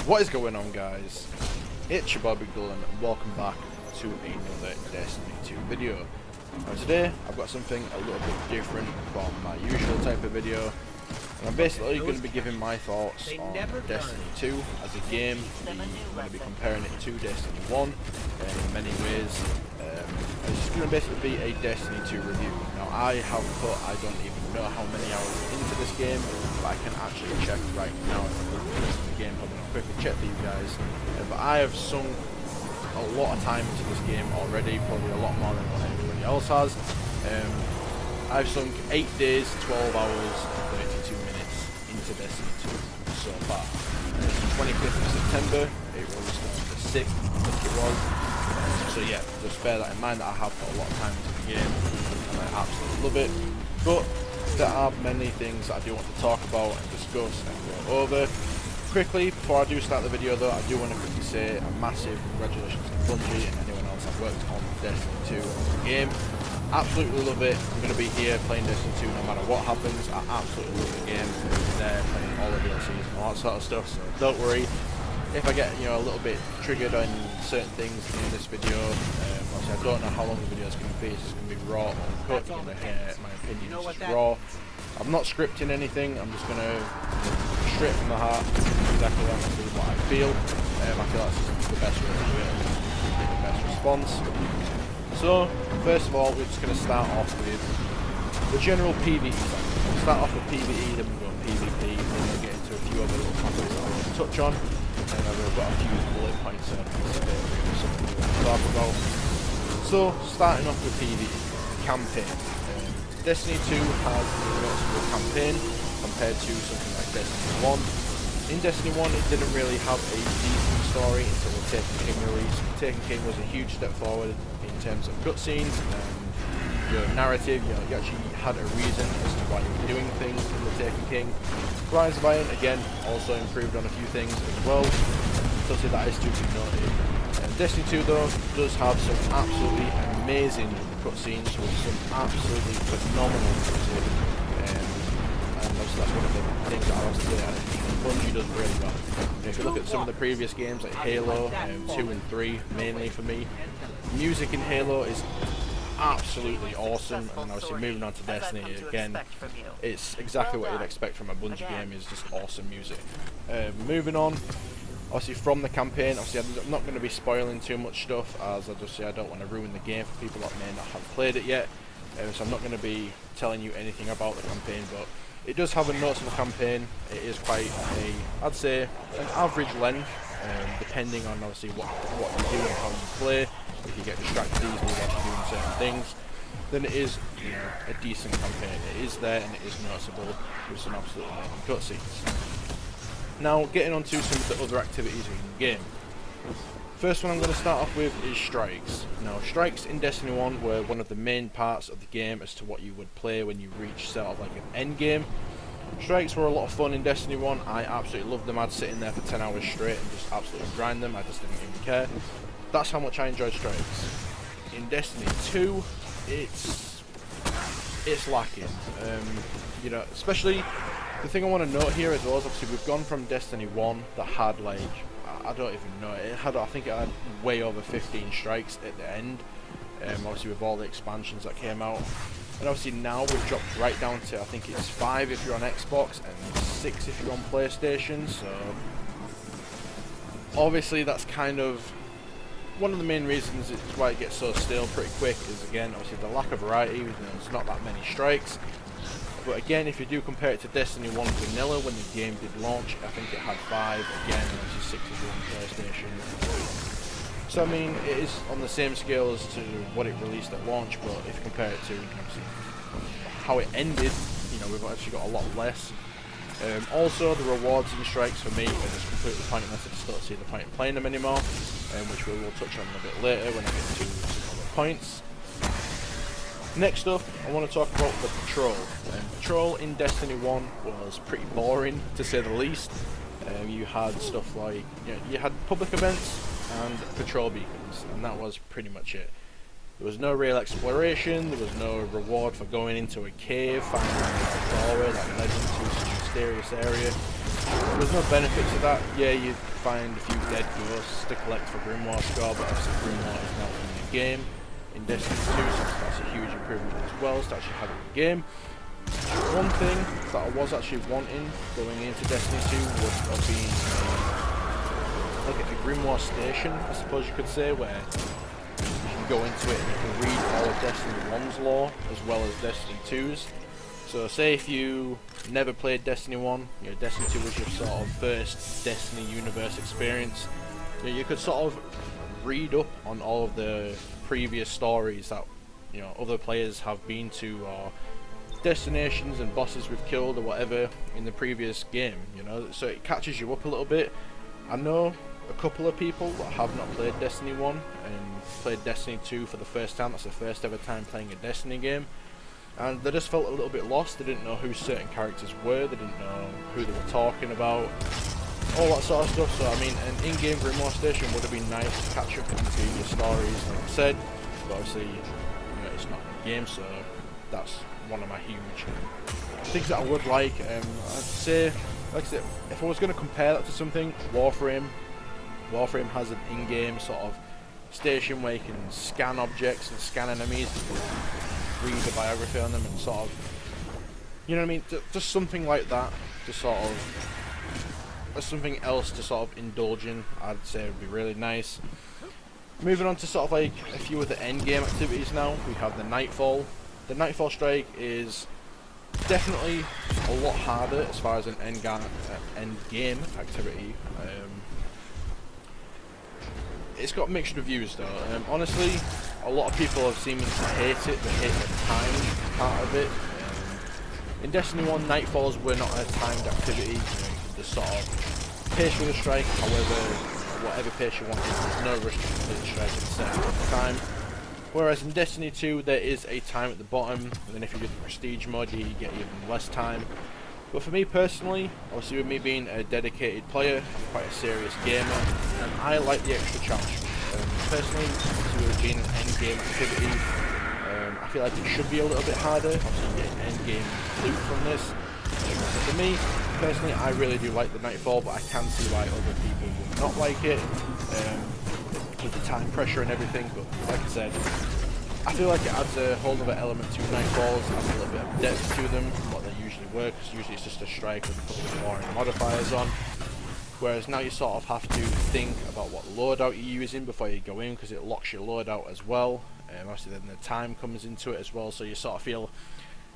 What is going on, guys? It's your boy Dyllan and welcome back to another Destiny 2 video. Now today I've got something a little bit different from my usual type of video, and I'm basically going to be giving my thoughts on Destiny 2 as a game. I'm going to be comparing it to Destiny 1 in many ways. It's going to basically be a Destiny 2 review. Now I don't even know how many hours into this game, but I can actually check right now if I look at the game. I'm going to quickly check for you guys. But I have sunk a lot of time into this game already, probably a lot more than what everybody else has. I've sunk 8 days, 12 hours, and 32 minutes into Destiny 2 so far. It's the 25th of September, it released on the 6th, I think it was. So yeah, just bear that in mind that I have put a lot of time into the game, and I absolutely love it. But there are many things that I do want to talk about and discuss and go over. Quickly, before I do start the video though, I do want to quickly say a massive congratulations to Bungie and anyone else that worked on Destiny 2 as a game. Absolutely love it. I'm going to be here playing Destiny 2 no matter what happens. I absolutely love the game. I'm there playing all the DLCs and all that sort of stuff, so don't worry. If I get, a little bit triggered on certain things in this video, obviously I don't know how long the video is going to be. It's just going to be raw, uncut. You're going to hear my opinions just raw. I'm not scripting anything. I'm just going to straight from the heart, exactly what I feel. I feel that's the best way to do it, get the best response. So, first of all, we're just going to start off with the general PvE. We'll start off with PvE, then we'll go on PvP, then we'll get into a few other little topics that I want to touch on. And I've got a few bullet points and something we want to talk about. So, starting off with PvE, campaign. Destiny 2 has a notable campaign compared to something like Destiny 1. In Destiny 1 it didn't really have a decent story until the Taken King release. Taken King was a huge step forward in terms of cutscenes and your narrative. You actually had a reason as to why you were doing things in the Taken King. Rise of Iron, again, also improved on a few things as well. So that is to be noted. Destiny 2 though does have some absolutely amazing cutscenes with some absolutely phenomenal music, and obviously that's one of the things that I was saying, and Bungie does really well. If you look at some of the previous games like Halo 2 and 3 mainly for me, music in Halo is absolutely awesome, and obviously moving on to Destiny again, it's exactly what you'd expect from a Bungie game, is just awesome music. Moving on, obviously from the campaign, obviously I'm not going to be spoiling too much stuff, as I don't want to ruin the game for people that may not have played it yet, so I'm not going to be telling you anything about the campaign, but it does have a noticeable campaign. It is quite I'd say an average length, depending on obviously what you do and how you play. If you get distracted easily while you're doing certain things, then it is a decent campaign. It is there and it is noticeable with some absolutely amazing cutscenes. Now, getting on to some of the other activities in the game. First one I'm going to start off with is strikes. Now, strikes in Destiny 1 were one of the main parts of the game as to what you would play when you reach sort of like an end game. Strikes were a lot of fun in Destiny 1. I absolutely loved them. I'd sit in there for 10 hours straight and just absolutely grind them. I just didn't even care. That's how much I enjoyed strikes. In Destiny 2, it's lacking. Especially the thing I want to note here as well is obviously we've gone from Destiny 1 that had like, I don't even know, I think it had way over 15 strikes at the end, obviously with all the expansions that came out, and obviously now we've dropped right down to, I think it's 5 if you're on Xbox and 6 if you're on PlayStation. So obviously that's kind of one of the main reasons it's why it gets so stale pretty quick, is again obviously the lack of variety. There's not that many strikes. But again, if you do compare it to Destiny 1 Vanilla when the game did launch, I think it had 5, again, obviously 6 if you're on PlayStation. So I mean, it is on the same scale as to what it released at launch, but if you compare it to obviously how it ended, we've actually got a lot less. Also, the rewards in strikes for me are just completely pointless. I just don't see the point in playing them anymore, which we will touch on a bit later when I get to some other points. Next up, I want to talk about the patrol. Patrol in Destiny 1 was pretty boring, to say the least. You had stuff like, you had public events and patrol beacons, and that was pretty much it. There was no real exploration, there was no reward for going into a cave, finding a doorway that led into such a mysterious area. There's no benefit to that. Yeah, you find a few dead ghosts to collect for Grimoire score, but obviously Grimoire is now in the game in Destiny 2, so that's a huge improvement as well, to actually have it in the game. One thing that I was actually wanting going into Destiny 2 would have been like a Grimoire station, I suppose you could say, where you can go into it and you can read all of Destiny 1's lore as well as Destiny 2's. So say if you never played Destiny 1, you know, Destiny 2 was your sort of first Destiny universe experience, you could sort of read up on all of the previous stories that, you know, other players have been to, or destinations and bosses we've killed or whatever in the previous game, you know, so it catches you up a little bit. I know a couple of people that have not played Destiny 1 and played Destiny 2 for the first time. That's the first ever time playing a Destiny game, and they just felt a little bit lost. They didn't know who certain characters were, they didn't know who they were talking about, all that sort of stuff. So I mean, an in-game Grimoire station would have been nice to catch up with the previous stories, like I said, but obviously, you know, it's not in the game, so that's one of my huge things that I would like. I'd say, like I said, if I was going to compare that to something, Warframe has an in-game sort of station where you can scan objects and scan enemies, read a biography on them and sort of, you know what I mean, just something like that, to sort of, something else to sort of indulge in, I'd say would be really nice. Moving on to sort of like a few of the end game activities now, we have the Nightfall. The Nightfall strike is definitely a lot harder as far as an end game activity. It's got mixed reviews though. Honestly, a lot of people have seemed to hate it. They hate the time part of it. In Destiny 1, Nightfalls were not a timed activity. You know, you could just sort of pace through the strike, however, whatever pace you wanted. There's no rush to complete the strike in a certain amount of time. Whereas in Destiny 2, there is a time at the bottom, and then if you do the prestige mode, you get even less time. But for me personally, obviously with me being a dedicated player, I'm quite a serious gamer, and I like the extra challenge. Personally, obviously with it being an end-game activity, I feel like it should be a little bit harder. Obviously you get an end-game loot from this. For me, personally, I really do like the Nightfall, but I can see why other people would not like it. With the time pressure and everything, but like I said, I feel like it adds a whole other element to Nightfalls, adds a little bit of depth to them from what they usually were, because usually it's just a strike with a couple of warring modifiers on, whereas now you sort of have to think about what loadout you're using before you go in, because it locks your loadout as well. Obviously then the time comes into it as well, so you sort of feel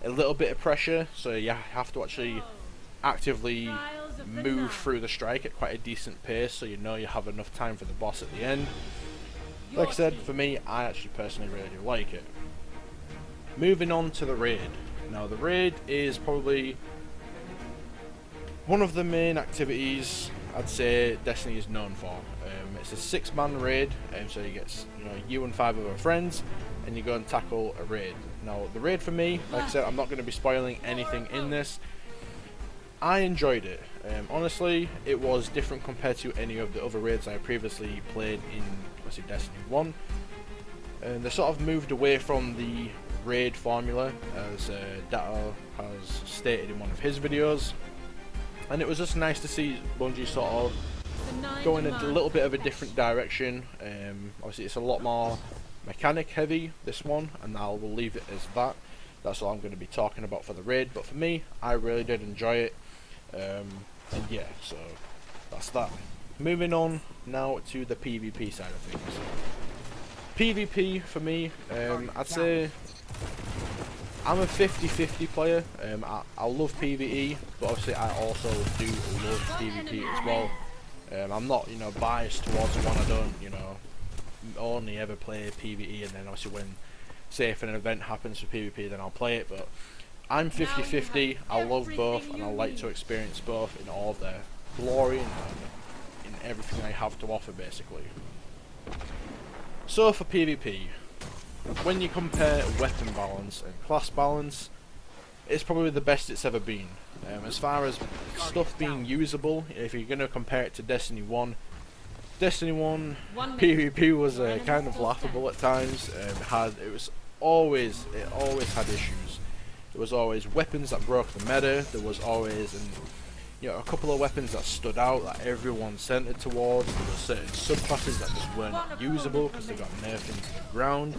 a little bit of pressure, so you have to actually actively move through the strike at quite a decent pace, so you know you have enough time for the boss at the end. Like I said, for me, I actually personally really do like it. Moving on to the raid. Now the raid is probably one of the main activities I'd say Destiny is known for. It's a 6-man raid, so you get, you know, you and 5 other friends, and you go and tackle a raid. Now the raid for me, like I said, I'm not going to be spoiling anything in this. I enjoyed it. Honestly, it was different compared to any of the other raids I previously played in, let's say, Destiny 1. And they sort of moved away from the raid formula, as Dyllan has stated in one of his videos. And it was just nice to see Bungie sort of go in a little bit of a different direction. Obviously, it's a lot more mechanic heavy, this one, and I will leave it as that. That's all I'm going to be talking about for the raid, but for me, I really did enjoy it. And yeah, so that's that. Moving on now to the PvP side of things. PvP for me, I'd say I'm a 50-50 player. I love PvE, but obviously I also do love PvP as well. I'm not, you know, biased towards one. I don't, you know, only ever play PvE, and then obviously when, say, if an event happens for PvP, then I'll play it. But I'm 50-50. I love both, and I like to experience both in all of their glory and in everything they have to offer, basically. So for PvP, when you compare weapon balance and class balance, it's probably the best it's ever been. As far as stuff being usable, if you're going to compare it to Destiny 1, Destiny 1 PvP was kind of laughable at times. It always had issues. There was always weapons that broke the meta. There was always you know, a couple of weapons that stood out that everyone centered towards. There were certain subclasses that just weren't usable because they got nerfed into the ground.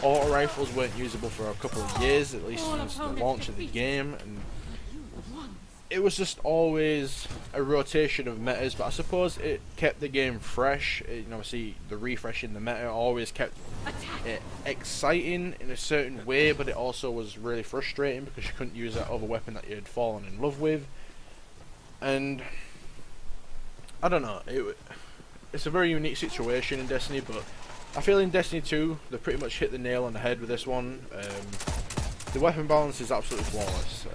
Auto rifles weren't usable for a couple of years, at least since the launch of the game, and it was just always a rotation of metas. But I suppose it kept the game fresh. You know, obviously the refresh in the meta always kept it exciting in a certain way, but it also was really frustrating because you couldn't use that other weapon that you had fallen in love with. And I don't know, it's a very unique situation in Destiny, but I feel in Destiny 2 they pretty much hit the nail on the head with this one. The weapon balance is absolutely flawless.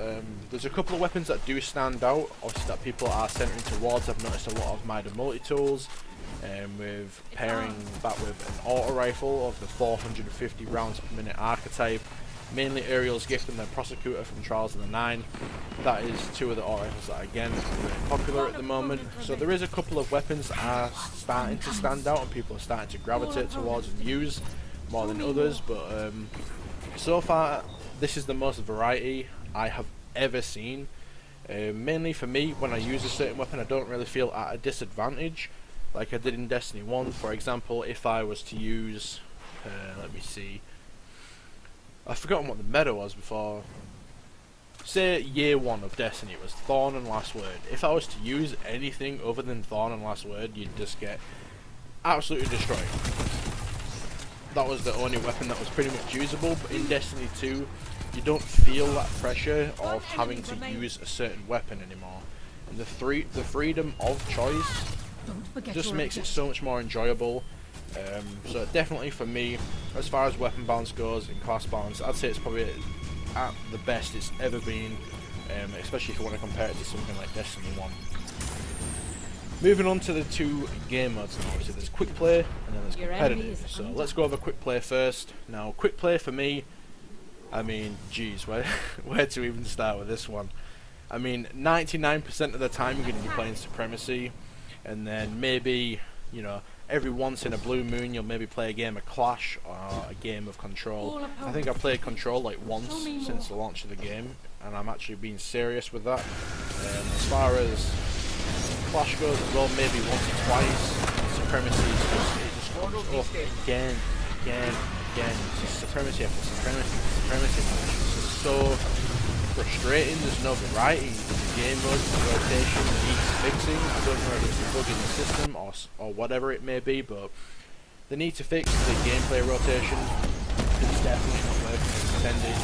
There's a couple of weapons that do stand out, obviously, that people are centering towards. I've noticed a lot of Mida multi-tools, with pairing that with an auto rifle of the 450 rounds per minute archetype, mainly Ariel's Gift and then Prosecutor from Trials of the Nine. That is two of the auto rifles that are again really popular at the moment. So there is a couple of weapons that are starting to stand out and people are starting to gravitate towards and use more than others, but so far this is the most variety I have ever seen. Mainly for me, when I use a certain weapon I don't really feel at a disadvantage like I did in Destiny 1. For example, if I was to use, let me see, I've forgotten what the meta was before. Say year 1 of Destiny, it was Thorn and Last Word. If I was to use anything other than Thorn and Last Word, you'd just get absolutely destroyed. That was the only weapon that was pretty much usable, but in Destiny 2 you don't feel that pressure of having to use a certain weapon anymore. And the freedom of choice just makes it so much more enjoyable. So definitely for me, as far as weapon balance goes and class balance, I'd say it's probably at the best it's ever been, especially if you want to compare it to something like Destiny 1. Moving on to the two game modes now. Obviously there's quick play and then there's competitive. So let's go over quick play first. Now quick play for me, I mean, geez, where to even start with this one? I mean, 99% of the time you're going to be playing Supremacy, and then maybe, you know, every once in a blue moon you'll maybe play a game of Clash or a game of Control. I think I've played Control like once since the launch of the game, and I'm actually being serious with that. As far as Clash goes as well, maybe once or twice. Supremacy it just comes up again. It's just Supremacy after Supremacy. It's just so frustrating. There's no variety in the game mode. The rotation needs fixing. I don't know if it's a bug in the system or whatever it may be, but they need to fix the gameplay rotation. It's definitely not working as intended.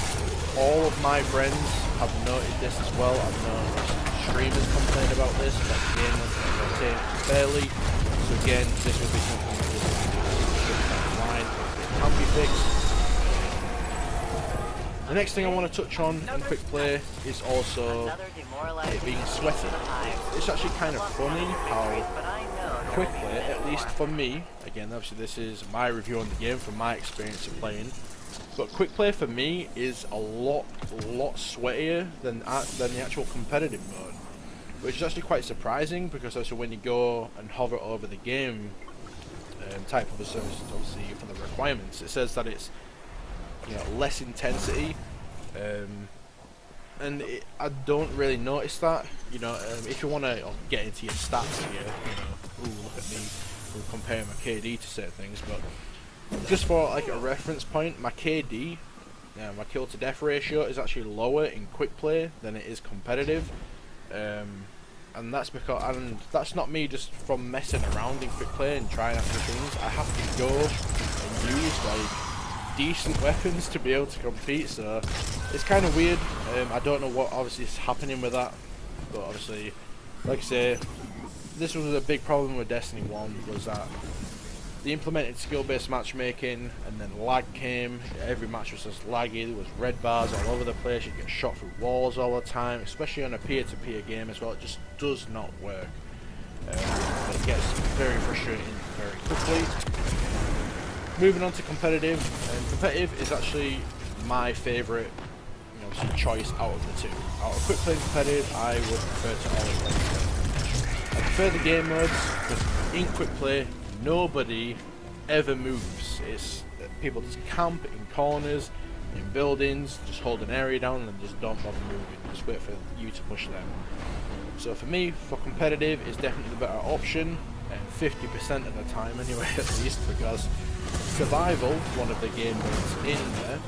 All of my friends have noted this as well. I've known streamers complain about this, but the game mode can rotate fairly. So again, this would be something that just down the line. It can be fixed. The next thing I want to touch on in quick play is also it being sweaty. It's actually kind of funny how quick play, at least for me, again obviously this is my review on the game from my experience of playing, but quick play for me is a lot sweatier than the actual competitive mode, which is actually quite surprising because also when you go and hover over the game type of a service, obviously for the requirements, it says that it's, you know, less intensity, and I don't really notice that. You know, if you want to get into your stats here, you know, ooh, look at me, we'll compare my KD to certain things, but just for like a reference point, my KD, my kill to death ratio is actually lower in quick play than it is competitive, and that's because, and that's not me just from messing around in quick play and trying out new things. I have to go and use like decent weapons to be able to compete, so it's kind of weird. I don't know what obviously is happening with that, but obviously, like I say, this was a big problem with Destiny 1, was that they implemented skill-based matchmaking and then lag came. Every match was just laggy, there was red bars all over the place, you get shot through walls all the time, especially on a peer-to-peer game as well. It just does not work. It gets very frustrating very quickly. Moving on to competitive, competitive is actually my favourite, you know, choice out of the two. Out of quick play and competitive, I would prefer to always play competitive. I prefer the game modes because in quick play, nobody ever moves. It's people just camp in corners, in buildings, just hold an area down and just don't bother moving. Just wait for you to push them. So for me, for competitive, it's definitely the better option, and 50% of the time anyway at least, because survival, one of the game modes in there,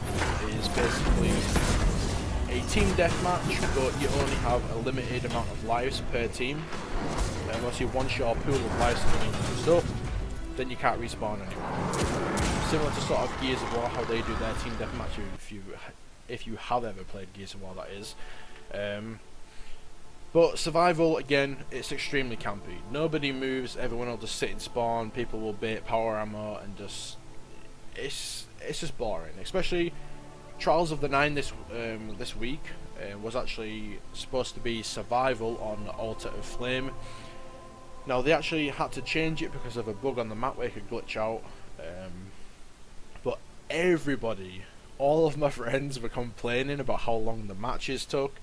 is basically a team deathmatch, but you only have a limited amount of lives per team. And once you your pool of lives is used up, then you can't respawn anymore. Similar to sort of Gears of War, how they do their team deathmatch, if you have ever played Gears of War, that is. But survival, again, it's extremely campy. Nobody moves, everyone will just sit and spawn, people will bait power ammo, and just it's just boring. Especially Trials of the Nine this week was actually supposed to be survival on Altar of Flame. Now they actually had to change it because of a bug on the map where it could glitch out. But everybody, all of my friends, were complaining about how long the matches took.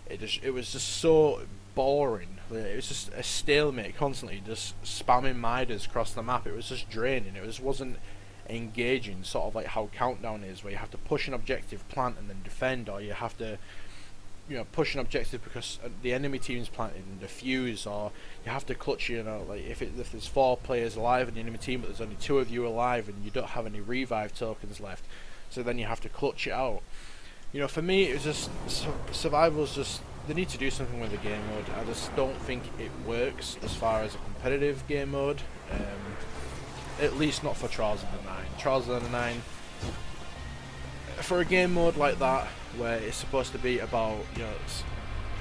It was just so boring. It was just a stalemate, constantly just spamming Midas across the map. It was just draining. It just wasn't engaging, sort of like how Countdown is, where you have to push an objective, plant, and then defend, or you have to, push an objective because the enemy team's planted and defuse, or you have to clutch, like if there's 4 players alive in the enemy team but there's only 2 of you alive and you don't have any revive tokens left, so then you have to clutch it out. For me, it was just survival's just, they need to do something with the game mode. I just don't think it works as far as a competitive game mode. At least not for Trials of the Nine. Trials of the Nine, for a game mode like that, where it's supposed to be about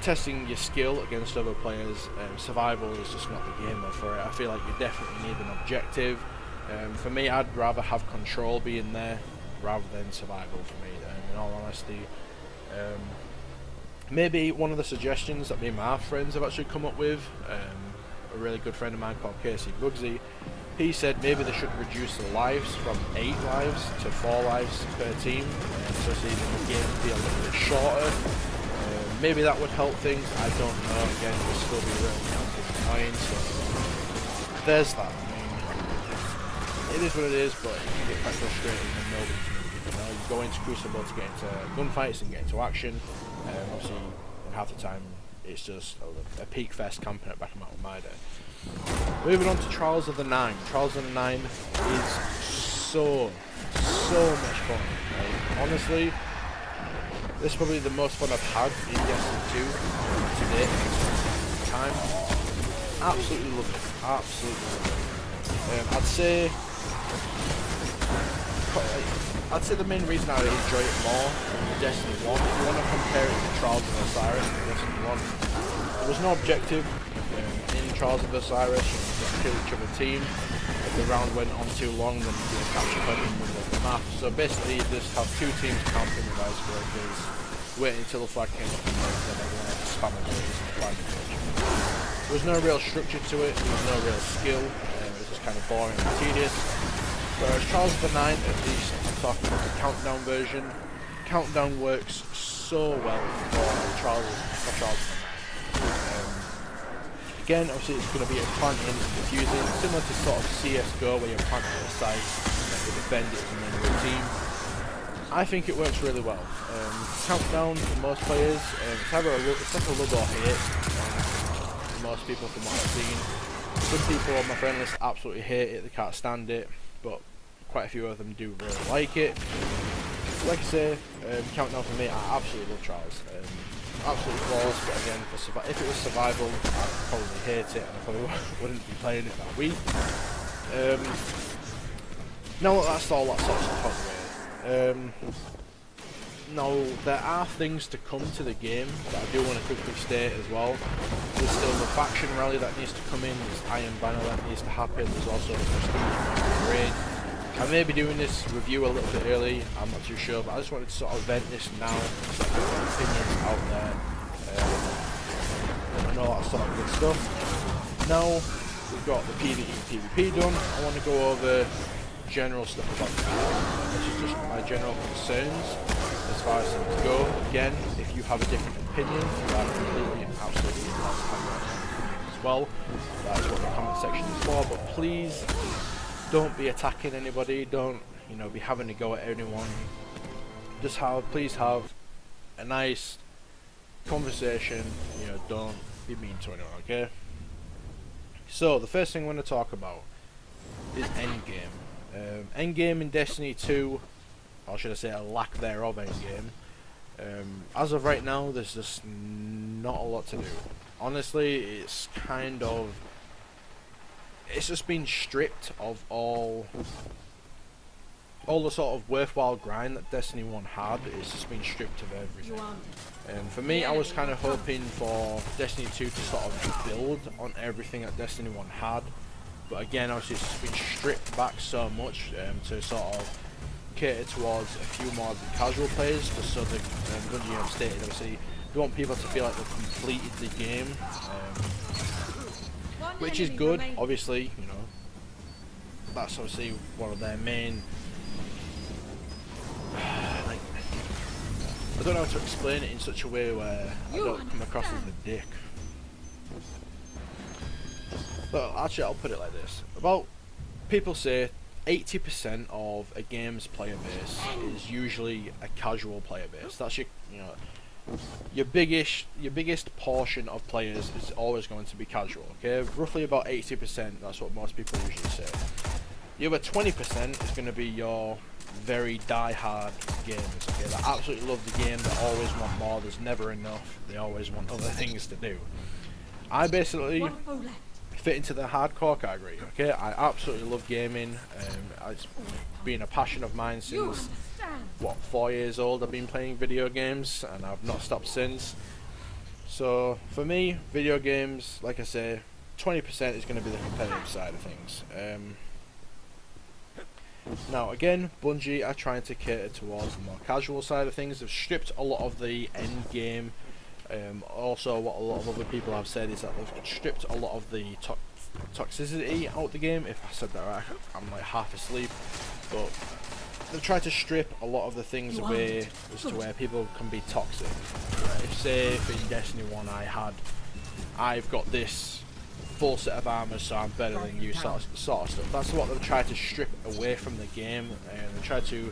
testing your skill against other players, survival is just not the game mode for it. I feel like you definitely need an objective. For me, I'd rather have control being there rather than survival for me, in all honesty. Maybe one of the suggestions that me and my friends have actually come up with, a really good friend of mine called Casey Bugsy, he said maybe they should reduce the lives from 8 lives to 4 lives per team, so even the game be a little bit shorter. Maybe that would help things, I don't know. Again, it would still be really annoying, so there's that. It is what it is, but it can get quite frustrating when nobody can. You go into Crucible to get into gunfights and get into action. Obviously, half the time it's just a peak fest camping at back of Mountain Mida. Moving on to Trials of the Nine. Trials of the Nine is so much fun. Honestly, this is probably the most fun I've had in Destiny 2 to date. Time. Absolutely love it. Absolutely love it. I'd say the main reason I enjoy it more than Destiny 1, if you want to compare it to Trials of Osiris and Destiny 1, there was no objective in Trials of Osiris. You just kill each other team. If the round went on too long, then you capture point in the middle of the map. So basically you just have 2 teams camping with icebreakers, waiting until the flag came up and then everyone had to spam the bridges and flag the bridge. There was no real structure to it, there was no real skill, it was just kind of boring and tedious. Whereas Trials of the Nine, at least talking about the Countdown version, Countdown works so well for Trials of the Nine. Again, obviously it's going to be a planting and defusing, similar to sort of CSGO where you're planting at a site and you defend it and then your team. I think it works really well. Countdown for most players, it's like a love or hate for most people from what I've seen. Some people on my friend list absolutely hate it, they can't stand it, but quite a few of them do really like it. Like I say, Countdown for me, I absolutely love Trials. Absolutely flawless, but again, if it was survival, I'd probably hate it and I probably wouldn't be playing it that week. Now that's all that sort of stuff out the way. Now, there are things to come to the game that I do want to quickly state as well. There's still the faction rally that needs to come in, there's Iron Banner that needs to happen, there's also the Prestige raid. I may be doing this review a little bit early, I'm not too sure, but I just wanted to sort of vent this now, so I get my opinions out there, and all that sort of good stuff. Now, we've got the PvE and PvP done, I want to go over general stuff about the game. This is just my general concerns as far as things go. Again, if you have a different opinion, you are completely and absolutely allowed to have your own opinion as well. That is what the comment section is for, but please don't be attacking anybody, don't be having to go at anyone. Just please have a nice conversation, don't be mean to anyone, okay? So the first thing I'm going to talk about is endgame. Endgame in Destiny 2, or should I say a lack thereof endgame. As of right now, there's just not a lot to do. Honestly, it's just been stripped of all the sort of worthwhile grind that Destiny 1 had. It's just been stripped of everything. For me, I was kind of hoping for Destiny 2 to sort of build on everything that Destiny 1 had, but again, obviously it's been stripped back so much to sort of cater towards a few more of the casual players, just so the Bungie have stated, obviously they want people to feel like they've completed the game, which is good. Obviously, you know, that's obviously one of their main, like, I don't know how to explain it in such a way where I don't come across as a dick. But actually, I'll put it like this: about people say 80% of a game's player base is usually a casual player base. That's your biggest portion of players is always going to be casual. Okay, roughly about 80%. That's what most people usually say. The other 20% is going to be your very die-hard gamers. Okay, that absolutely love the game. They always want more. There's never enough. They always want other things to do. I basically fit into the hardcore category. Okay, I absolutely love gaming. It's been a passion of mine since, what, 4 years old. I've been playing video games and I've not stopped since. So for me, video games, like I say, 20% is going to be the competitive side of things. Now again, Bungie are trying to cater towards the more casual side of things. They've stripped a lot of the end game. Also, what a lot of other people have said is that they've stripped a lot of the toxicity out the game. If I said that right, I'm like half asleep. But they've tried to strip a lot of the things away as to where people can be toxic. If in Destiny 1 I've got this full set of armor, so I'm better than you, sort of stuff. That's what they've tried to strip away from the game, and they try to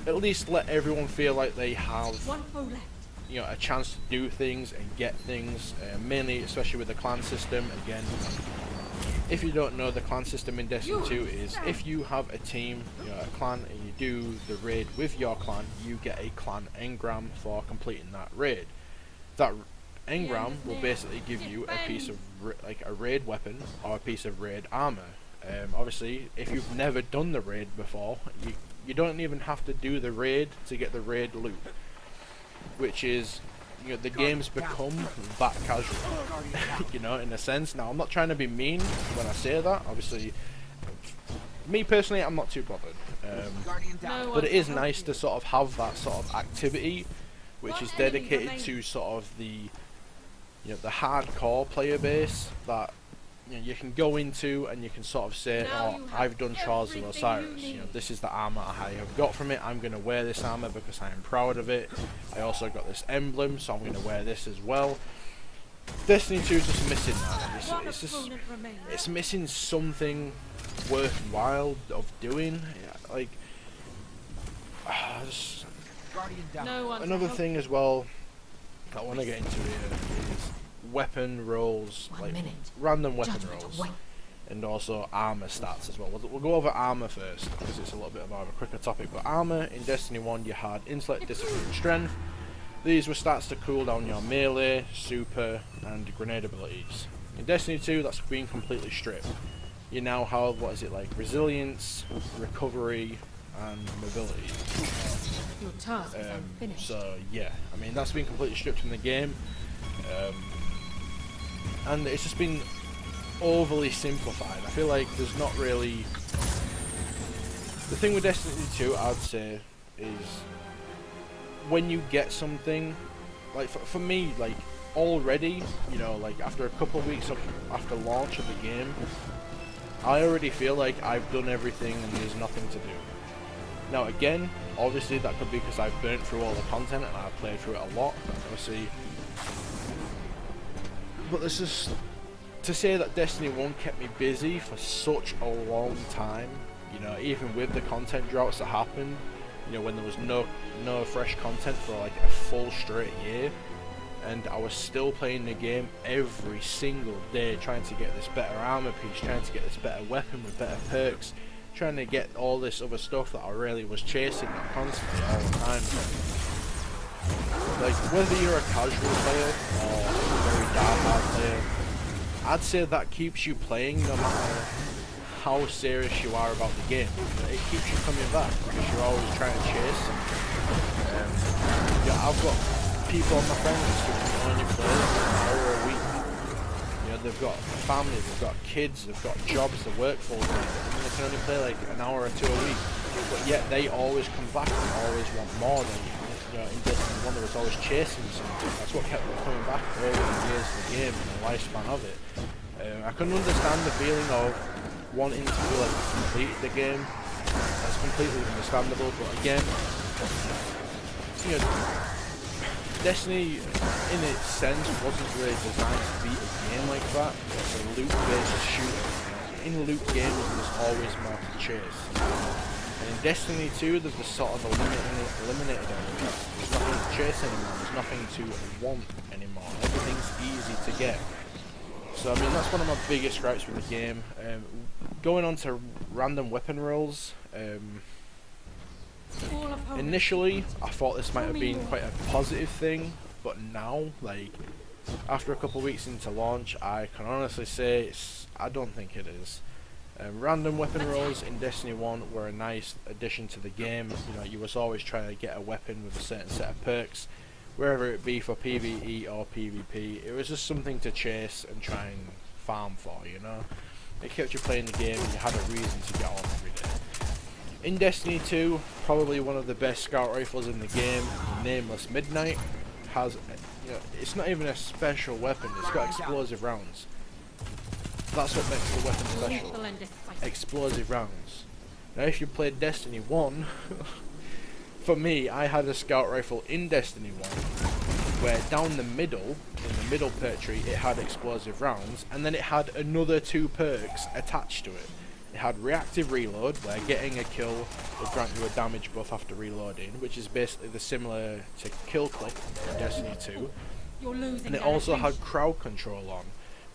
at least let everyone feel like they have, you know, a chance to do things and get things. Mainly, especially with the clan system. Again, if you don't know, the clan system in Destiny 2 is if you have a team, you know, a clan, and you do the raid with your clan, you get a clan engram for completing that raid. That engram will basically give you a piece of like a raid weapon or a piece of raid armor. Obviously, if you've never done the raid before, you don't even have to do the raid to get the raid loot, which is, you know, the game's become that casual. You know, in a sense. Now, I'm not trying to be mean when I say that. Obviously, me personally, I'm not too bothered. But it is nice to sort of have that sort of activity, which is dedicated to sort of the, you know, the hardcore player base that, you know, you can go into and you can sort of say, oh, I've done Shores of Osiris, you know, this is the armor I have got from it, I'm going to wear this armor because I am proud of it. I also got this emblem, so I'm going to wear this as well. Destiny 2 is just missing that. It's missing something worthwhile of doing. Yeah, like, another thing as well that I want to get into here is weapon rolls, like random weapon rolls, and also armor stats as well. We'll go over armor first because it's a little bit more of a quicker topic. But armor in Destiny 1, you had intellect, discipline, and strength. These were stats to cool down your melee, super, and grenade abilities. In Destiny 2, that's been completely stripped. You now have, what is it, like resilience, recovery, and mobility. Your task is unfinished. So yeah, I mean, that's been completely stripped from the game. And it's just been overly simplified. I feel like there's not really... The thing with Destiny 2, I'd say, is when you get something, like for me, like already, you know, like after a couple of weeks after launch of the game, I already feel like I've done everything and there's nothing to do. Now again, obviously that could be because I've burnt through all the content and I've played through it a lot, obviously. But this is to say that Destiny 1 kept me busy for such a long time, you know, even with the content droughts that happened, you know, when there was no fresh content for like a full straight year. and I was still playing the game every single day, trying to get this better armor piece, trying to get this better weapon with better perks, trying to get all this other stuff that I really was chasing constantly all the time. Like, whether you're a casual player or a very die-hard player, I'd say that keeps you playing no matter how serious you are about the game. It keeps you coming back because you're always trying to chase something. Yeah, I've got people on my friends who can only play an hour a week. You know, they've got families, they've got kids, they've got jobs, they work full time, and they can only play like an hour or two a week. But yet they always come back and always want more than you. You know, in Destiny 1 there was always chasing something. That's what kept them coming back over the years of the game and the lifespan of it. I can understand the feeling of wanting to feel like you've completed the game. That's completely understandable, but again, you know, Destiny in its sense wasn't really designed to be a game like that. It's a loot-based shooter. In loot games there's always more to chase. And in Destiny 2 there's just sort of eliminated everything. There's nothing to chase anymore, there's nothing to want anymore. Everything's easy to get. So I mean, that's one of my biggest gripes with the game. Going on to random weapon rolls, initially I thought this might have been quite a positive thing, but now, like, after a couple of weeks into launch, I can honestly say I don't think it is. Random weapon rolls in Destiny 1 were a nice addition to the game. You know, you was always trying to get a weapon with a certain set of perks, whether it be for PvE or PvP. It was just something to chase and try and farm for, you know. It kept you playing the game and you had a reason to get on every day. In Destiny 2, probably one of the best scout rifles in the game, Nameless Midnight, has, you know, it's not even a special weapon, it's got explosive rounds. That's what makes the weapon special. Explosive rounds. Now if you played Destiny 1, for me, I had a scout rifle in Destiny 1, where down the middle, in the middle perk tree, it had explosive rounds, and then it had another 2 perks attached to it. It had reactive reload, where getting a kill would grant you a damage buff after reloading, which is basically the similar to kill click in Destiny 2. And it also had crowd control on,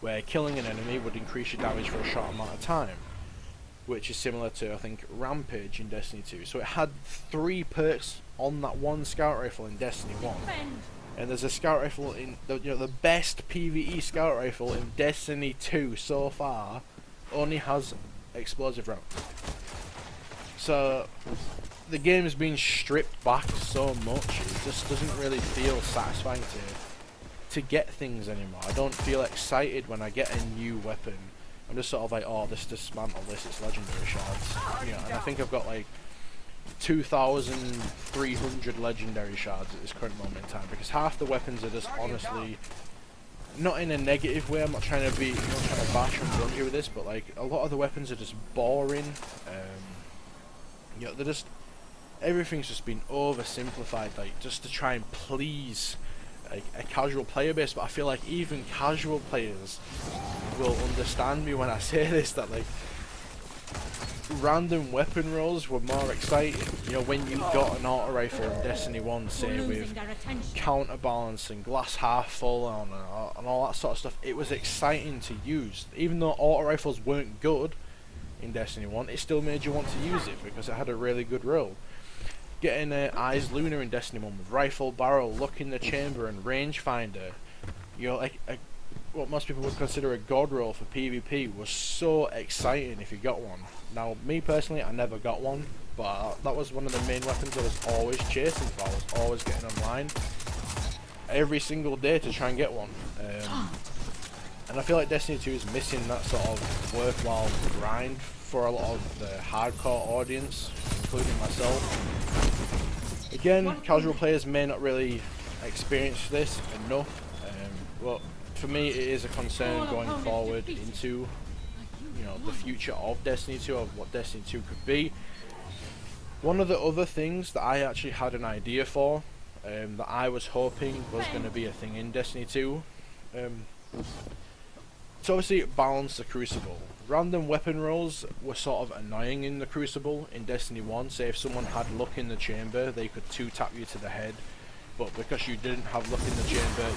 where killing an enemy would increase your damage for a short amount of time, which is similar to, I think, Rampage in Destiny 2. So it had 3 perks on that one scout rifle in Destiny 1. And there's a scout rifle in the best PvE scout rifle in Destiny 2 so far only has explosive rounds. So the game has been stripped back so much, it just doesn't really feel satisfying to get things anymore. I don't feel excited when I get a new weapon. I'm just sort of like, oh, this dismantle this, it's legendary shards. You know, and I think I've got like 2,300 legendary shards at this current moment in time, because half the weapons are just honestly, not in a negative way, I'm not trying to bash and blunt you with this, but like a lot of the weapons are just boring. You know, they're just, everything's just been oversimplified, like just to try and please like a casual player base. But I feel like even casual players will understand me when I say this, that like random weapon rolls were more exciting. You know, when you got an auto rifle in Destiny 1, say with counterbalance and glass half full on and all that sort of stuff, it was exciting to use. Even though auto rifles weren't good in Destiny 1, it still made you want to use it because it had a really good roll. Getting Eyes Lunar in Destiny 1 with rifle barrel, look in the chamber and rangefinder, you know, like what most people would consider a god roll for PvP, was so exciting if you got one. Now, me personally, I never got one, but that was one of the main weapons I was always chasing for. I was always getting online every single day to try and get one. And I feel like Destiny 2 is missing that sort of worthwhile grind for a lot of the hardcore audience, including myself. Again, casual players may not really experience this enough, but for me it is a concern going forward into, you know, the future of Destiny 2, of what Destiny 2 could be. One of the other things that I actually had an idea for, that I was hoping was going to be a thing in Destiny 2, so obviously it balanced the Crucible. Random weapon rolls were sort of annoying in the Crucible in Destiny 1. Say if someone had luck in the chamber, they could 2-tap you to the head but because you didn't have luck in the chamber,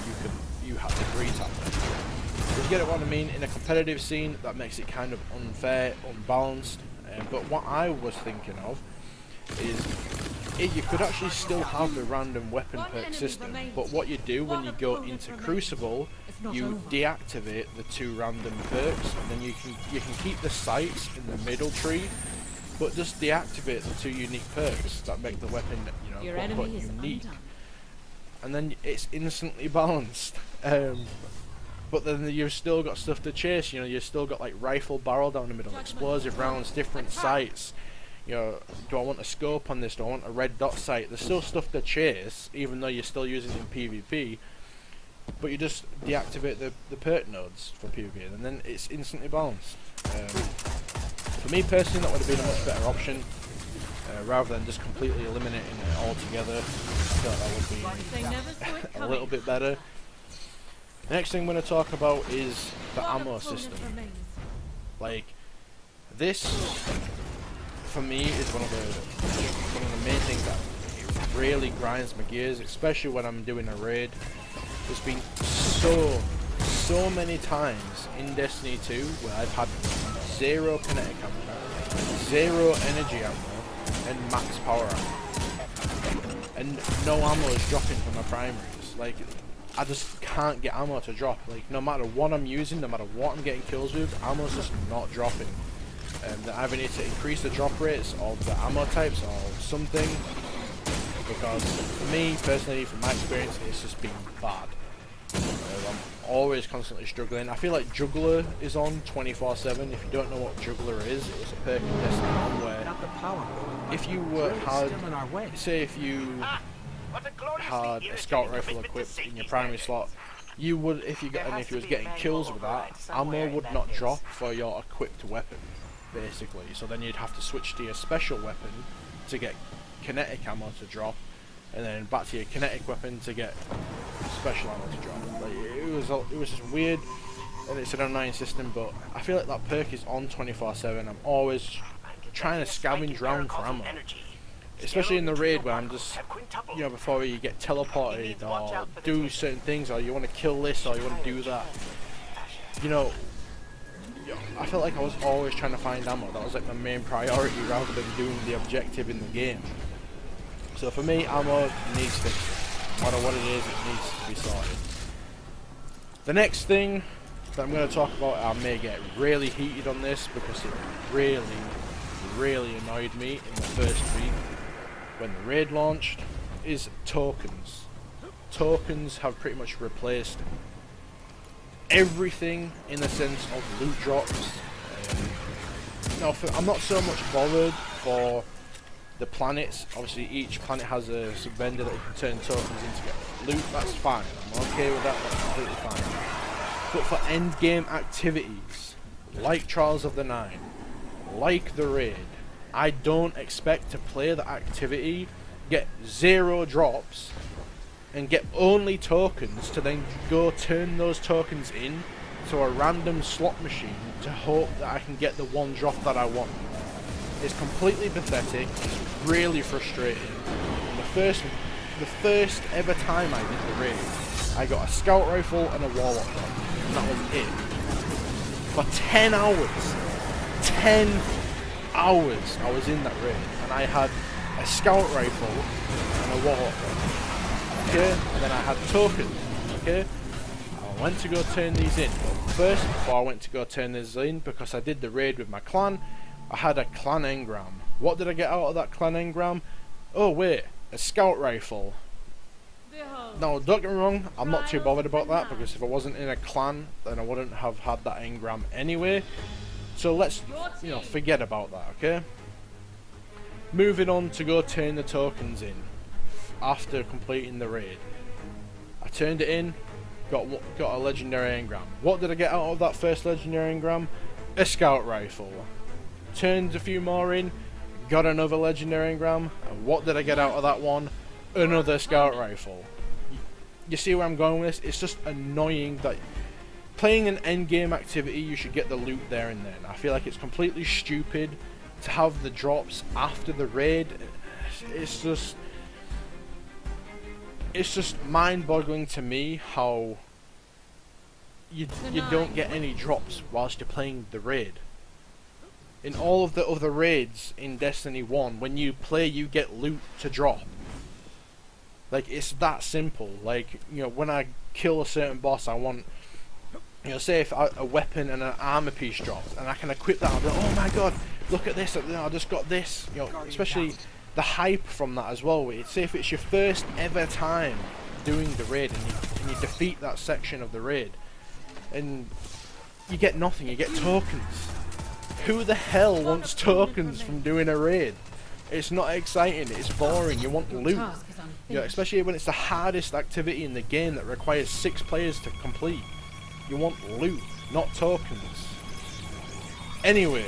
you had to 3-tap it. You get what I mean? In a competitive scene, that makes it kind of unfair, unbalanced. But what I was thinking of is you could actually still have the random weapon perk system, but what you do when you go into Crucible, you deactivate the 2 random perks, and then you can keep the sights in the middle tree, but just deactivate the 2 unique perks that make the weapon, you know, quote, unique, and then it's instantly balanced. But then you've still got stuff to chase. You know, you've still got like rifle barrel down the middle, explosive rounds, different sights. You know, do I want a scope on this? Do I want a red dot sight? There's still stuff to chase, even though you're still using it in PvP. But you just deactivate the perk nodes for PvP, and then it's instantly balanced. For me personally, that would have been a much better option, rather than just completely eliminating it altogether. I feel like that would be a little bit better. The next thing I'm going to talk about is the ammo system. Like, this, for me, is one of the main things that it really grinds my gears, especially when I'm doing a raid. There's been so many times in Destiny 2 where I've had 0 kinetic ammo, 0 energy ammo, and max power ammo. And no ammo is dropping from my primaries. Like, I just can't get ammo to drop. Like, no matter what I'm using, no matter what I'm getting kills with, ammo's just not dropping. I either need to increase the drop rates of the ammo types or something, because for me personally, from my experience, it's just been bad. I'm always constantly struggling. I feel like Juggler is on 24/7. If you don't know what Juggler is, it was a perk in Destiny 1 where if you had, say if you had a scout rifle equipped in your primary slot, you would, if you was getting kills with that, ammo would not drop for your equipped weapon, basically. So then you'd have to switch to your special weapon to get kinetic ammo to drop, and then back to your kinetic weapon to get special ammo to drop. Like, it was just weird, and it's an online system. But I feel like that perk is on 24/7. I'm always trying to scavenge around for ammo. Especially in the raid where I'm just, you know, before you get teleported or do certain things, or you want to kill this or you want to do that. You know, I felt like I was always trying to find ammo. That was like my main priority rather than doing the objective in the game. So for me, ammo needs fixing. No matter what it is, it needs to be sorted. The next thing that I'm going to talk about, I may get really heated on this because it really annoyed me in the first week when the raid launched, is tokens. Tokens have pretty much replaced everything in the sense of loot drops. Now, I'm not so much bothered for the planets. Obviously, each planet has a vendor that you can turn tokens into get loot. That's fine. I'm okay with that. That's completely fine. But for end game activities, like Trials of the Nine, like the raid, I don't expect to play the activity, get 0 drops, and get only tokens to then go turn those tokens in to a random slot machine to hope that I can get the 1 drop that I want. It's completely pathetic. It's really frustrating. And the first ever time I did the raid, I got a scout rifle and a warlock gun, and that was it. For 10 hours. 10 hours I was in that raid, and I had a scout rifle and a warlock gun. Okay, and then I had tokens. Okay, I went to go turn these in. But first, before I went to go turn these in, because I did the raid with my clan, I had a clan engram. What did I get out of that clan engram? Oh wait, a scout rifle. Now, don't get me wrong, I'm not too bothered about that, because if I wasn't in a clan, then I wouldn't have had that engram anyway. So let's, you know, forget about that, okay? Moving on to go turn the tokens in after completing the raid. I turned it in, got a legendary engram. What did I get out of that first legendary engram? A scout rifle. Turned a few more in, got another legendary engram. And what did I get out of that one? Another scout rifle. You see where I'm going with this? It's just annoying that playing an endgame activity, you should get the loot there and then. I feel like it's completely stupid to have the drops after the raid. It's it's just mind-boggling to me how you don't get any drops whilst you're playing the raid. In all of the other raids in Destiny 1, when you play, you get loot to drop. Like, it's that simple. Like, you know, when I kill a certain boss, I want, you know, say if a weapon and an armor piece drops, and I can equip that, I'll be like, oh my god, look at this, you know, I just got this. You know, especially the hype from that as well. Say if it's your first ever time doing the raid, and you defeat that section of the raid, and you get nothing, you get tokens. Who the hell wants tokens from doing a raid? It's not exciting, it's boring, you want loot. Yeah, especially when it's the hardest activity in the game that requires 6 players to complete. You want loot, not tokens. Anyway,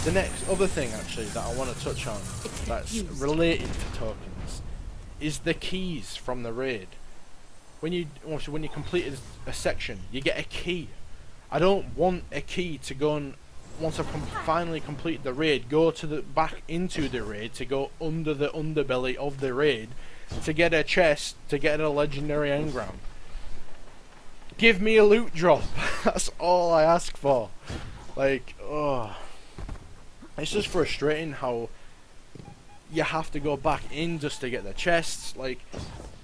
the next other thing actually that I want to touch on that's related to tokens is the keys from the raid. When you complete a section, you get a key. I don't want a key to go and, once I've finally completed the raid, go to the back into the raid, to go under the underbelly of the raid, to get a chest, to get a legendary engram. Give me a loot drop. That's all I ask for. Like, oh, it's just frustrating how you have to go back in just to get the chests. Like,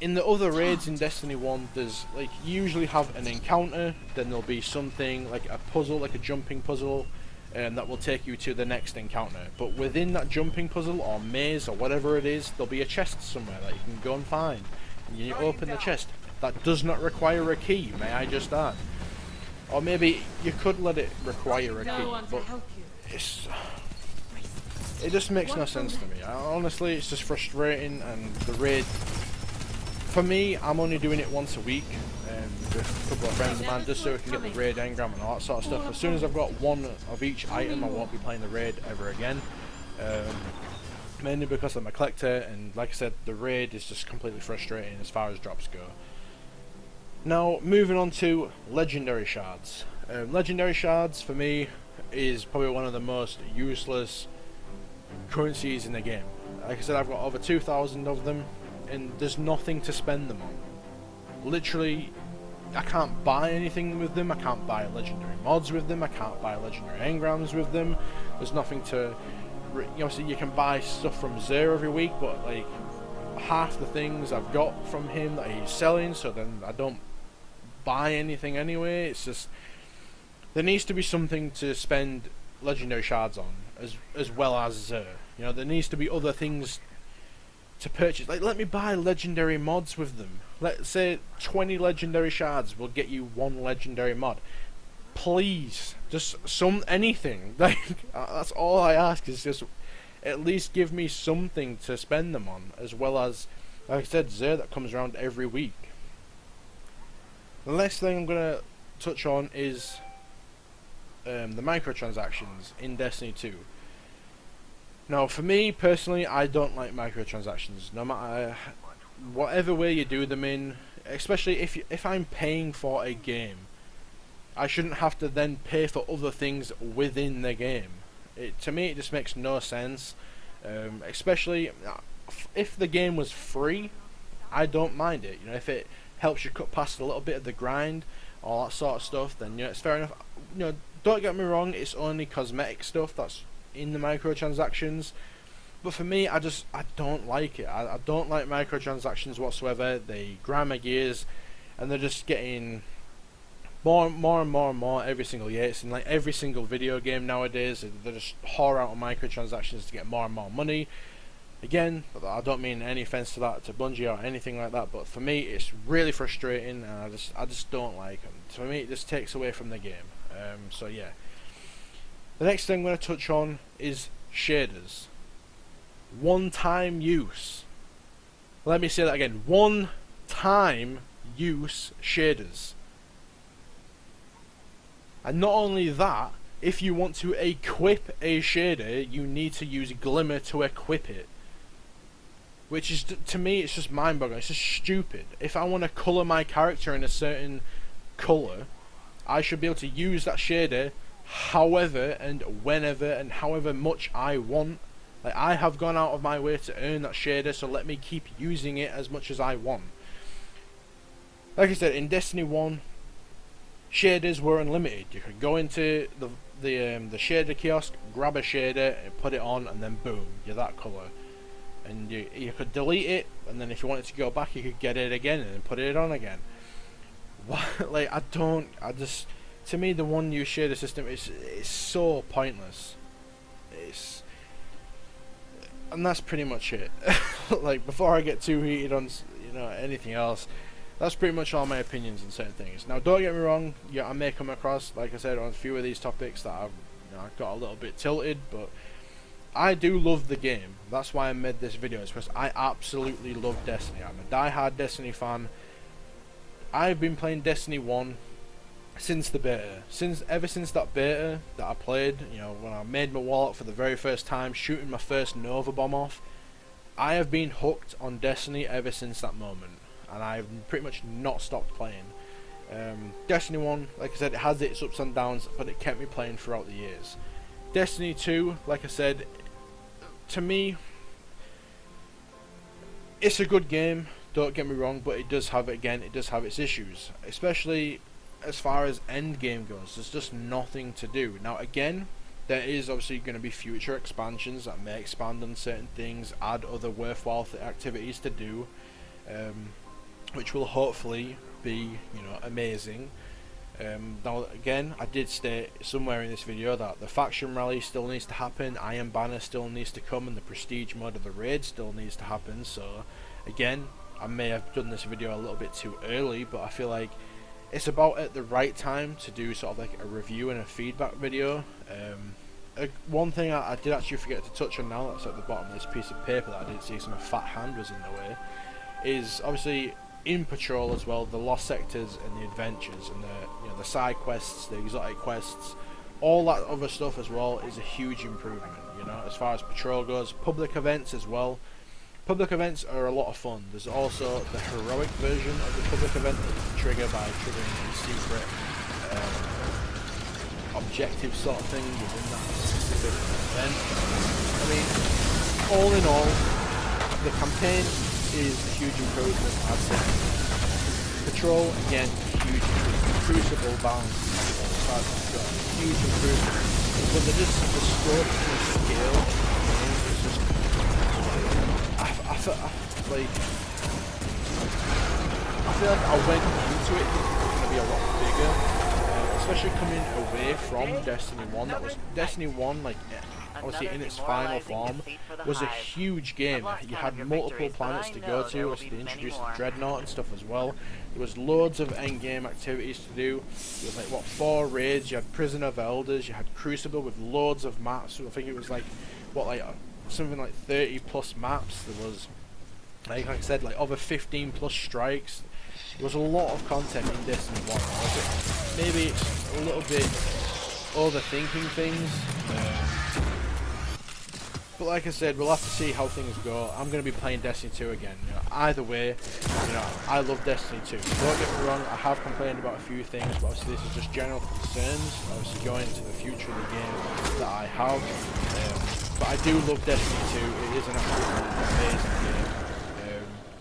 in the other raids in Destiny 1, there's, like, you usually have an encounter, then there'll be something like a puzzle, like a jumping puzzle, that will take you to the next encounter. But within that jumping puzzle or maze or whatever it is, there'll be a chest somewhere that you can go and find. And you open the chest. That does not require a key, may I just add. Or maybe you could let it require a key, but it just makes no sense to me. Honestly, it's just frustrating, and the raid, for me, I'm only doing it once a week with a couple of friends of mine, just so we can get the raid engram and all that sort of stuff. As soon as I've got one of each item, I won't be playing the raid ever again. Mainly because I'm a collector, and like I said, the raid is just completely frustrating as far as drops go. Now, moving on to legendary shards. Legendary shards, for me, is probably one of the most useless currencies in the game. Like I said, I've got over 2,000 of them, and there's nothing to spend them on. Literally, I can't buy anything with them, I can't buy legendary mods with them, I can't buy legendary engrams with them. There's nothing to... Obviously, you can buy stuff from Xur every week, but like, half the things I've got from him that he's selling, so then I don't buy anything anyway. It's just, there needs to be something to spend legendary shards on, as well as Xur. You know, there needs to be other things to purchase. Like, let me buy legendary mods with them. Let's say 20 legendary shards will get you 1 legendary mod. Please, just anything. Like, that's all I ask, is just at least give me something to spend them on, as well as, like I said, Xur that comes around every week. The next thing I'm going to touch on is the microtransactions in Destiny 2. Now, for me personally, I don't like microtransactions. No matter whatever way you do them in, especially if I'm paying for a game, I shouldn't have to then pay for other things within the game. To me, it just makes no sense. Especially if the game was free, I don't mind it. You know, if it helps you cut past a little bit of the grind, all that sort of stuff, then it's fair enough. You know, don't get me wrong, it's only cosmetic stuff that's in the microtransactions, but for me, I don't like it. I don't like microtransactions whatsoever. They grind my gears, and they're just getting more and more every single year. It's in like every single video game nowadays. They just whore out on microtransactions to get more and more money. Again, I don't mean any offense to that, to Bungie or anything like that, but for me, it's really frustrating, and I just don't like them. For me, it just takes away from the game. So yeah. The next thing I'm going to touch on is shaders. One-time use. Let me say that again. One-time use shaders. And not only that, if you want to equip a shader, you need to use Glimmer to equip it. Which is, to me, it's just mind-boggling. It's just stupid. If I want to colour my character in a certain colour, I should be able to use that shader however and whenever and however much I want. Like, I have gone out of my way to earn that shader, so let me keep using it as much as I want. Like I said, in Destiny 1, shaders were unlimited. You could go into the shader kiosk, grab a shader, and put it on, and then boom, you're that colour. And you could delete it, and then if you wanted to go back, you could get it again and then put it on again. Like, to me, the one new shader system is so pointless. And that's pretty much it. Like, before I get too heated on anything else, that's pretty much all my opinions on certain things. Now, don't get me wrong, yeah, I may come across, like I said, on a few of these topics that I've got a little bit tilted, but I do love the game. That's why I made this video, is because I absolutely love Destiny. I'm a die-hard Destiny fan. I've been playing Destiny 1 since the beta. Ever since that beta that I played, when I made my wallet for the very first time, shooting my first Nova bomb off, I have been hooked on Destiny ever since that moment. And I've pretty much not stopped playing. Destiny 1, like I said, it has its ups and downs, but it kept me playing throughout the years. Destiny 2, like I said, to me, it's a good game, don't get me wrong, but it does have its issues. Especially as far as end game goes, there's just nothing to do. Now again, there is obviously going to be future expansions that may expand on certain things, add other worthwhile activities to do, which will hopefully be, amazing. Now again, I did state somewhere in this video that the faction rally still needs to happen, Iron Banner still needs to come, and the prestige mode of the raid still needs to happen. So again, I may have done this video a little bit too early, but I feel like it's about at the right time to do sort of like a review and a feedback video. One thing I did actually forget to touch on now, that's at the bottom of this piece of paper that I didn't see, so my fat hand was in the way, is obviously in Patrol as well, the lost sectors and the adventures and the side quests, the exotic quests, all that other stuff as well is a huge improvement, as far as Patrol goes. Public events as well. Public events are a lot of fun. There's also the heroic version of the public event that you can trigger by triggering a secret objective sort of thing within that specific event. I mean, all in all, the campaign is a huge improvement, I'd say. Patrol, again, huge improvement. Crucible balance, huge improvement. But the scope and the scale is just, I feel like I went into it thinking it was going to be a lot bigger, especially coming away from Destiny 1. That was Destiny 1, like, obviously in its final form, was a huge game. You had multiple planets to go to, obviously they introduced the Dreadnought and stuff as well. There was loads of endgame activities to do. There was like, 4 raids, you had Prison of Elders, you had Crucible with loads of maps. So I think it was like, something like 30 plus maps. There was, like I said, like over 15 plus strikes. There was a lot of content in Destiny 1. Maybe it's a little bit overthinking things. But like I said, we'll have to see how things go. I'm going to be playing Destiny 2 again. Either way, I love Destiny 2. Don't get me wrong, I have complained about a few things, but obviously this is just general concerns. Obviously going into the future of the game that I have. But I do love Destiny 2. It is an absolutely amazing game.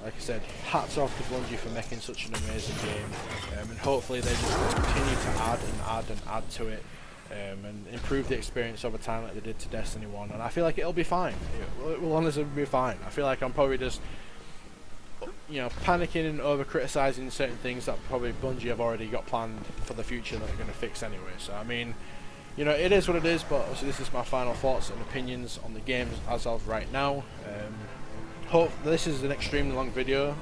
Like I said, hats off to Bungie for making such an amazing game. And hopefully they just continue to add to it. And improve the experience over time like they did to Destiny 1, and I feel like it'll be fine. It will honestly be fine. I feel like I'm probably just panicking and over criticizing certain things that probably Bungie have already got planned for the future that they're going to fix anyway. So I mean, it is what it is, but obviously this is my final thoughts and opinions on the games as of right now. This is an extremely long video.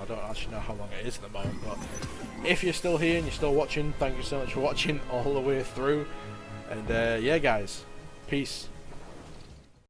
I don't actually know how long it is at the moment, but if you're still here and you're still watching, thank you so much for watching all the way through. And yeah guys, peace.